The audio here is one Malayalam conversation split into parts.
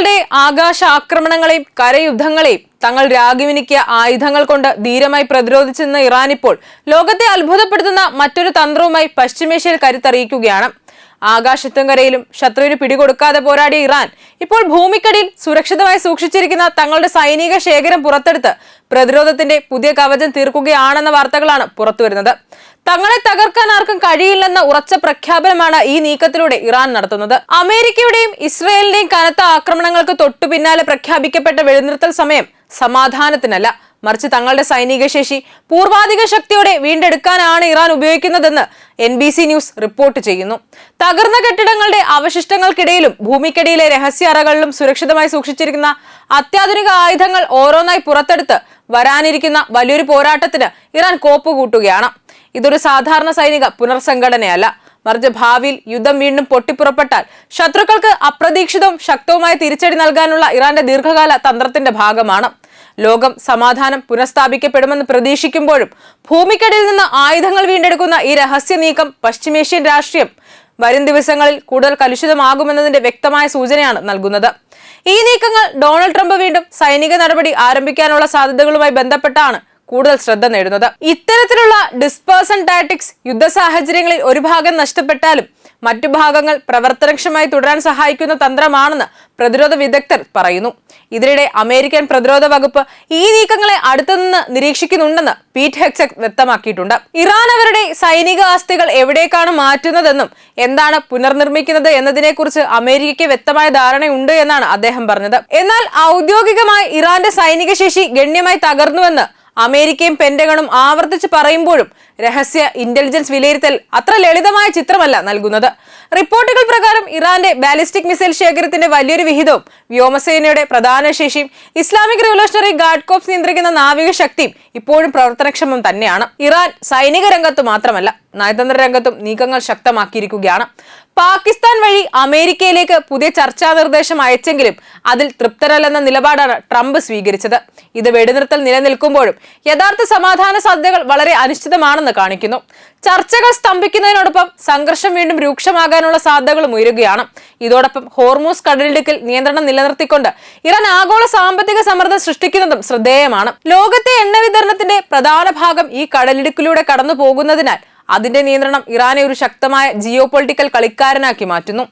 ശത്രുക്കളുടെ ആകാശ ആക്രമണങ്ങളെയും കരയുദ്ധങ്ങളെയും തങ്ങൾ രാഗിവിനിക്കിയ ആയുധങ്ങൾ കൊണ്ട് ധീരമായി പ്രതിരോധിച്ചെന്ന ഇറാൻ ഇപ്പോൾ ലോകത്തെ അത്ഭുതപ്പെടുത്തുന്ന മറ്റൊരു തന്ത്രവുമായി പശ്ചിമേഷ്യയിൽ കരുത്തറിയിക്കുകയാണ്. ആകാശത്തും കരയിലും ശത്രുവിന് പിടികൊടുക്കാതെ പോരാടിയ ഇറാൻ ഇപ്പോൾ ഭൂമിക്കടിയിൽ സുരക്ഷിതമായി സൂക്ഷിച്ചിരിക്കുന്ന തങ്ങളുടെ സൈനിക ശേഖരം പുറത്തെടുത്ത് പ്രതിരോധത്തിന്റെ പുതിയ കവചം തീർക്കുകയാണെന്ന വാർത്തകളാണ് പുറത്തുവരുന്നത്. തങ്ങളെ തകർക്കാൻ ആർക്കും കഴിയില്ലെന്ന ഉറച്ച പ്രഖ്യാപനമാണ് ഈ നീക്കത്തിലൂടെ ഇറാൻ നടത്തുന്നത്. അമേരിക്കയുടെയും ഇസ്രയേലിന്റെയും കനത്ത ആക്രമണങ്ങൾക്ക് തൊട്ടു പിന്നാലെ പ്രഖ്യാപിക്കപ്പെട്ട വെടിനിർത്തൽ സമയം സമാധാനത്തിനല്ല, മറിച്ച് തങ്ങളുടെ സൈനിക ശേഷി പൂർവാധിക ശക്തിയോടെ വീണ്ടെടുക്കാനാണ് ഇറാൻ ഉപയോഗിക്കുന്നതെന്ന് NBC ന്യൂസ് റിപ്പോർട്ട് ചെയ്യുന്നു. തകർന്ന കെട്ടിടങ്ങളുടെ അവശിഷ്ടങ്ങൾക്കിടയിലും ഭൂമിക്കടിയിലെ രഹസ്യ അറകളിലും സുരക്ഷിതമായി സൂക്ഷിച്ചിരിക്കുന്ന അത്യാധുനിക ആയുധങ്ങൾ ഓരോന്നായി പുറത്തെടുത്ത് വരാനിരിക്കുന്ന വലിയൊരു പോരാട്ടത്തിന് ഇറാൻ കോപ്പുകൂട്ടുകയാണ്. ഇതൊരു സാധാരണ സൈനിക പുനർസംഘടനയല്ല, മറിച്ച് ഭാവിയിൽ യുദ്ധം വീണ്ടും പൊട്ടിപ്പുറപ്പെട്ടാൽ ശത്രുക്കൾക്ക് അപ്രതീക്ഷിതവും ശക്തവുമായ തിരിച്ചടി നൽകാനുള്ള ഇറാന്റെ ദീർഘകാല തന്ത്രത്തിന്റെ ഭാഗമാണ്. ലോകം സമാധാനം പുനഃസ്ഥാപിക്കപ്പെടുമെന്ന് പ്രതീക്ഷിക്കുമ്പോഴും ഭൂമിക്കടിയിൽ നിന്ന് ആയുധങ്ങൾ വീണ്ടെടുക്കുന്ന ഈ രഹസ്യ നീക്കം പശ്ചിമേഷ്യൻ രാഷ്ട്രീയം വരും ദിവസങ്ങളിൽ കൂടുതൽ കലുഷിതമാകുമെന്നതിന്റെ വ്യക്തമായ സൂചനയാണ് നൽകുന്നത്. ഈ നീക്കങ്ങൾ ഡൊണാൾഡ് ട്രംപ് വീണ്ടും സൈനിക നടപടി ആരംഭിക്കാനുള്ള സാധ്യതകളുമായി ബന്ധപ്പെട്ടാണ് കൂടുതൽ ശ്രദ്ധ നേടുന്നത്. ഇത്തരത്തിലുള്ള ഡിസ്പേഴ്സൺ ടാക്ടിക്സ് യുദ്ധ സാഹചര്യങ്ങളിൽ ഒരു ഭാഗം നഷ്ടപ്പെട്ടാലും മറ്റു ഭാഗങ്ങൾ പ്രവർത്തനക്ഷമമായി തുടരാൻ സഹായിക്കുന്ന തന്ത്രമാണെന്ന് പ്രതിരോധ വിദഗ്ധർ പറയുന്നു. ഇതിനിടെ അമേരിക്കൻ പ്രതിരോധ വകുപ്പ് ഈ നീക്കങ്ങളെ അടുത്തുനിന്ന് നിരീക്ഷിക്കുന്നുണ്ടെന്ന് പീറ്റ് ഹെക്സെറ്റ് വ്യക്തമാക്കിയിട്ടുണ്ട്. ഇറാൻ അവരുടെ സൈനിക ആസ്തികൾ എവിടേക്കാണ് മാറ്റുന്നതെന്നും എന്താണ് പുനർനിർമ്മിക്കുന്നത് എന്നതിനെക്കുറിച്ച് അമേരിക്കയ്ക്ക് വ്യക്തമായ ധാരണയുണ്ട് എന്നാണ് അദ്ദേഹം പറഞ്ഞത്. എന്നാൽ ഔദ്യോഗികമായി ഇറാന്റെ സൈനിക ശേഷി ഗണ്യമായി തകർന്നുവെന്ന് അമേരിക്കയും പെന്റഗണും ആവർത്തിച്ച് പറയുമ്പോഴും രഹസ്യ ഇന്റലിജൻസ് വിലയിരുത്തൽ അത്ര ലളിതമായ ചിത്രമല്ല നൽകുന്നത്. റിപ്പോർട്ടുകൾ പ്രകാരം ഇറാന്റെ ബാലിസ്റ്റിക് മിസൈൽ ശേഖരത്തിന്റെ വലിയൊരു വിഹിതവും വ്യോമസേനയുടെ പ്രധാന ശേഷിയും ഇസ്ലാമിക് റിവല്യൂഷണറി ഗാർഡ് കോർപ്സ് നിയന്ത്രിക്കുന്ന നാവിക ശക്തിയും ഇപ്പോഴും പ്രവർത്തനക്ഷമം തന്നെയാണ്. ഇറാൻ സൈനിക രംഗത്ത് മാത്രമല്ല, നയതന്ത്ര രംഗത്തും നീക്കങ്ങൾ ശക്തമാക്കിയിരിക്കുകയാണ്. പാകിസ്ഥാൻ വഴി അമേരിക്കയിലേക്ക് പുതിയ ചർച്ചാ നിർദ്ദേശം അയച്ചെങ്കിലും അതിൽ തൃപ്തരല്ലെന്ന നിലപാടാണ് ട്രംപ് സ്വീകരിച്ചത്. ഇത് വെടിനിർത്തൽ നിലനിൽക്കുമ്പോഴും യഥാർത്ഥ സമാധാന സാധ്യതകൾ വളരെ അനിശ്ചിതമാണെന്ന് കാണിക്കുന്നു. ചർച്ചകൾ സ്തംഭിക്കുന്നതിനോടൊപ്പം സംഘർഷം വീണ്ടും രൂക്ഷമാകാനുള്ള സാധ്യതകളും ഉയരുകയാണ്. ഇതോടൊപ്പം ഹോർമൂസ് കടലിടുക്കിൽ നിയന്ത്രണം നിലനിർത്തിക്കൊണ്ട് ഇറാൻ ആഗോള സാമ്പത്തിക സമ്മർദ്ദം സൃഷ്ടിക്കുന്നതും ശ്രദ്ധേയമാണ്. ലോകത്തെ എണ്ണ വിതരണത്തിന്റെ പ്രധാന ഭാഗം ഈ കടലിടുക്കിലൂടെ കടന്നു പോകുന്നതിനാൽ അതിന്റെ നിയന്ത്രണം ഇറാനെ ഒരു ശക്തമായ ജിയോ പൊളിറ്റിക്കൽ കളിക്കാരനാക്കി മാറ്റുന്നു.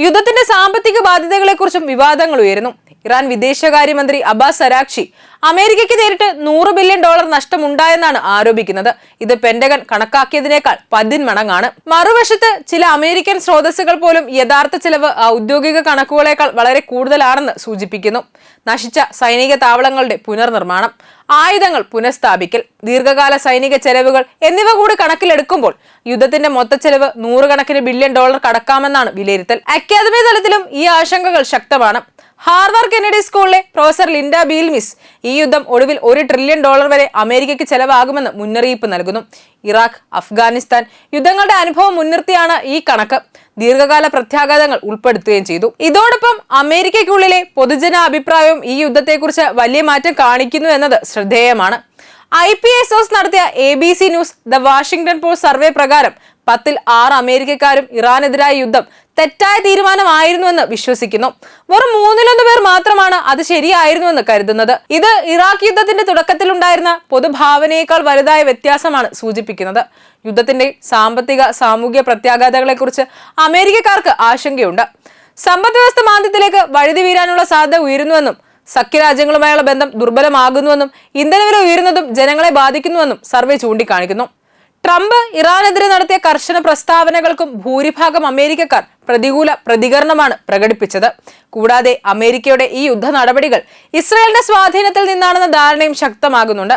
യുദ്ധത്തിന്റെ സാമ്പത്തിക ബാധ്യതകളെക്കുറിച്ചും വിവാദങ്ങൾ ഉയരുന്നു. ഇറാൻ വിദേശകാര്യമന്ത്രി അബ്ബാസ് അരാക്ചി അമേരിക്കയ്ക്ക് നേരിട്ട് $100 ബില്യൺ നഷ്ടമുണ്ടായെന്നാണ് ആരോപിക്കുന്നത്. ഇത് പെന്റഗൺ കണക്കാക്കിയതിനേക്കാൾ 10 മടങ്ങാണ്. മറുവശത്ത് ചില അമേരിക്കൻ സ്രോതസ്സുകൾ പോലും യഥാർത്ഥ ചിലവ് ഔദ്യോഗിക കണക്കുകളേക്കാൾ വളരെ കൂടുതലാണെന്ന് സൂചിപ്പിക്കുന്നു. നശിച്ച സൈനിക താവളങ്ങളുടെ പുനർനിർമ്മാണം, ആയുധങ്ങൾ പുനഃസ്ഥാപിക്കൽ, ദീർഘകാല സൈനിക ചെലവുകൾ എന്നിവ കൂടി കണക്കിലെടുക്കുമ്പോൾ യുദ്ധത്തിന്റെ മൊത്തച്ചെലവ് $100 ബില്യൺ കടക്കാമെന്നാണ് വിലയിരുത്തൽ. അക്കാദമി തലത്തിലും ഈ ആശങ്കകൾ ശക്തമാണ്. ഹാർവാർഡ് കെന്നഡി സ്കൂളിലെ പ്രൊഫസർ ലിൻഡ ബീൽമിസ് ഈ യുദ്ധം ഒടുവിൽ $1 ട്രില്യൺ വരെ അമേരിക്കയ്ക്ക് ചെലവാകുമെന്ന് മുന്നറിയിപ്പ് നൽകുന്നു. ഇറാഖ്, അഫ്ഗാനിസ്ഥാൻ യുദ്ധങ്ങളുടെ അനുഭവം മുൻനിർത്തിയാണ് ഈ കണക്ക്. ദീർഘകാല പ്രത്യാഘാതങ്ങൾ ഉൾപ്പെടുത്തുകയും ചെയ്തു. ഇതോടൊപ്പം അമേരിക്കയ്ക്കുള്ളിലെ പൊതുജന അഭിപ്രായവും ഈ യുദ്ധത്തെക്കുറിച്ച് വലിയ മാറ്റം കാണിക്കുന്നു എന്നത് ശ്രദ്ധേയമാണ്. IPSOS നടത്തിയ ABC news, the Washington post survey പ്രകാരം 10ൽ 6 അമേരിക്കക്കാരും ഇറാനെതിരായ യുദ്ധം തെറ്റായ തീരുമാനമായിരുന്നുവെന്ന് വിശ്വസിക്കുന്നു. വെറും 3-1 പേർ മാത്രമാണ് അത് ശരിയായിരുന്നുവെന്ന് കരുതുന്നത്. ഇത് ഇറാഖ് യുദ്ധത്തിന്റെ തുടക്കത്തിലുണ്ടായിരുന്ന പൊതുഭാവനയേക്കാൾ വലുതായ വ്യത്യാസമാണ് സൂചിപ്പിക്കുന്നത്. യുദ്ധത്തിന്റെ സാമ്പത്തിക സാമൂഹിക പ്രത്യാഘാതങ്ങളെക്കുറിച്ച് അമേരിക്കക്കാർക്ക് ആശങ്കയുണ്ട്. സമ്പദ് വ്യവസ്ഥ മാന്ദ്യത്തിലേക്ക് വഴുതി വീഴാനുള്ള സാധ്യത ഉയരുന്നുവെന്നും സഖ്യരാജ്യങ്ങളുമായുള്ള ബന്ധം ദുർബലമാകുന്നുവെന്നും ഇന്ധനവില ഉയരുന്നതും ജനങ്ങളെ ബാധിക്കുന്നുവെന്നും സർവേ ചൂണ്ടിക്കാണിക്കുന്നു. ട്രംപ് ഇറാനെതിരെ നടത്തിയ കർശന പ്രസ്താവനകൾക്കും ഭൂരിഭാഗം അമേരിക്കക്കാർ പ്രതികൂല പ്രതികരണമാണ് പ്രകടിപ്പിച്ചത്. കൂടാതെ അമേരിക്കയുടെ ഈ യുദ്ധ നടപടികൾ ഇസ്രയേലിന്റെ സ്വാധീനത്തിൽ നിന്നാണെന്ന ധാരണയും ശക്തമാകുന്നുണ്ട്.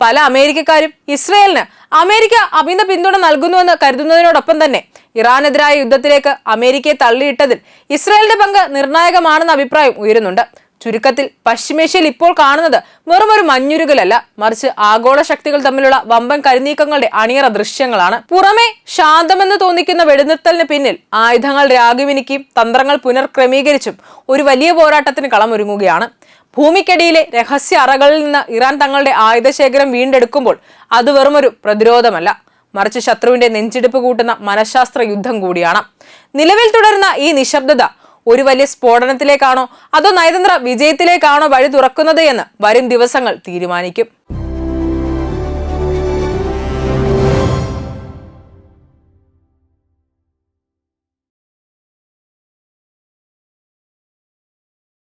പല അമേരിക്കക്കാരും ഇസ്രയേലിന് അമേരിക്ക അമിത പിന്തുണ നൽകുന്നുവെന്ന് കരുതുന്നതിനോടൊപ്പം തന്നെ ഇറാനെതിരായ യുദ്ധത്തിലേക്ക് അമേരിക്കയെ തള്ളിയിട്ടതിൽ ഇസ്രയേലിന്റെ പങ്ക് നിർണായകമാണെന്ന അഭിപ്രായം ഉയരുന്നുണ്ട്. ചുരുക്കത്തിൽ പശ്ചിമേഷ്യയിൽ ഇപ്പോൾ കാണുന്നത് വെറുമൊരു മഞ്ഞുരുകലല്ല, മറിച്ച് ആഗോള ശക്തികൾ തമ്മിലുള്ള വമ്പൻ കരുനീക്കങ്ങളുടെ അണിയറ ദൃശ്യങ്ങളാണ്. പുറമെ ശാന്തമെന്ന് തോന്നിക്കുന്ന വെടിനിർത്തലിന് പിന്നിൽ ആയുധങ്ങൾ രാഗിവിനിക്കും തന്ത്രങ്ങൾ പുനർക്രമീകരിച്ചും ഒരു വലിയ പോരാട്ടത്തിന് കളമൊരുങ്ങുകയാണ്. ഭൂമിക്കടിയിലെ രഹസ്യ അറകളിൽ നിന്ന് ഇറാൻ തങ്ങളുടെ ആയുധശേഖരം വീണ്ടെടുക്കുമ്പോൾ അത് വെറുമൊരു പ്രതിരോധമല്ല, മറിച്ച് ശത്രുവിന്റെ നെഞ്ചിടിപ്പ് കൂട്ടുന്ന മനഃശാസ്ത്ര യുദ്ധം കൂടിയാണ്. നിലവിൽ തുടരുന്ന ഈ നിശബ്ദത ഒരു വലിയ സ്ഫോടനത്തിലേക്കാണോ അതോ നയതന്ത്ര വിജയത്തിലേക്കാണോ വഴി തുറക്കുന്നത് എന്ന് വരും ദിവസങ്ങൾ തീരുമാനിക്കും.